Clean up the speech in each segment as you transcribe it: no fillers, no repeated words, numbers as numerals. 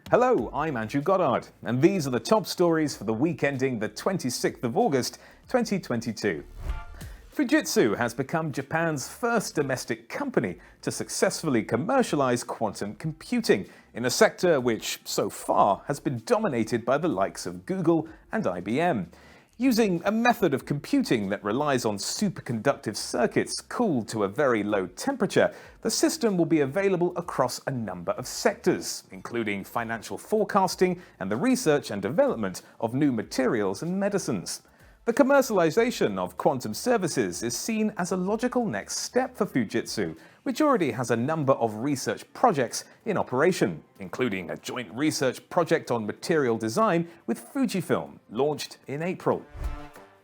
Hello, I'm Andrew Goddard, and these are the top stories for the week ending the 26th of August, 2022. Fujitsu has become Japan's first domestic company to successfully commercialize quantum computing in a sector which, so far, has been dominated by the likes of Google and IBM. Using a method of computing that relies on superconductive circuits cooled to a very low temperature, the system will be available across a number of sectors, including financial forecasting and the research and development of new materials and medicines. The commercialization of quantum services is seen as a logical next step for Fujitsu, which already has a number of research projects in operation, including a joint research project on material design with Fujifilm, launched in April.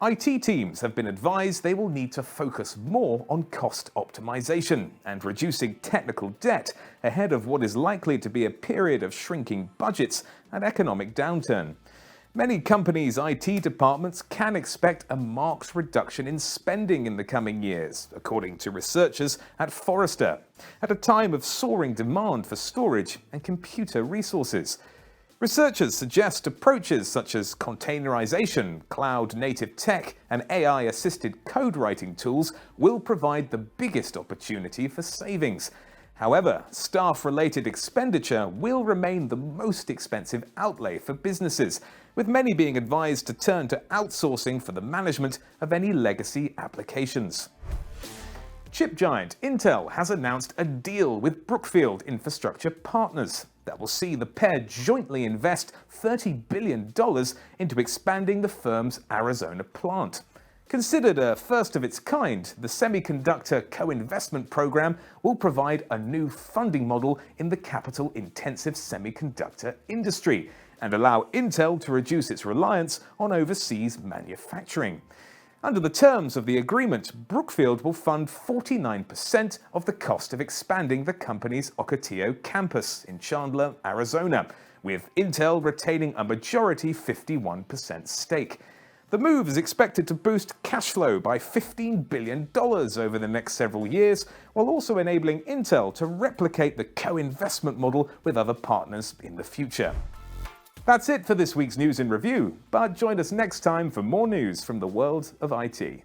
IT teams have been advised they will need to focus more on cost optimization and reducing technical debt ahead of what is likely to be a period of shrinking budgets and economic downturn. Many companies' IT departments can expect a marked reduction in spending in the coming years, according to researchers at Forrester, at a time of soaring demand for storage and computer resources. Researchers suggest approaches such as containerization, cloud-native tech, and AI-assisted code-writing tools will provide the biggest opportunity for savings. However, staff-related expenditure will remain the most expensive outlay for businesses, with many being advised to turn to outsourcing for the management of any legacy applications. Chip giant Intel has announced a deal with Brookfield Infrastructure Partners that will see the pair jointly invest $30 billion into expanding the firm's Arizona plant. Considered a first of its kind, the semiconductor co-investment program will provide a new funding model in the capital-intensive semiconductor industry and allow Intel to reduce its reliance on overseas manufacturing. Under the terms of the agreement, Brookfield will fund 49% of the cost of expanding the company's Ocotillo campus in Chandler, Arizona, with Intel retaining a majority 51% stake. The move is expected to boost cash flow by $15 billion over the next several years, while also enabling Intel to replicate the co-investment model with other partners in the future. That's it for this week's News in Review, but join us next time for more news from the world of IT.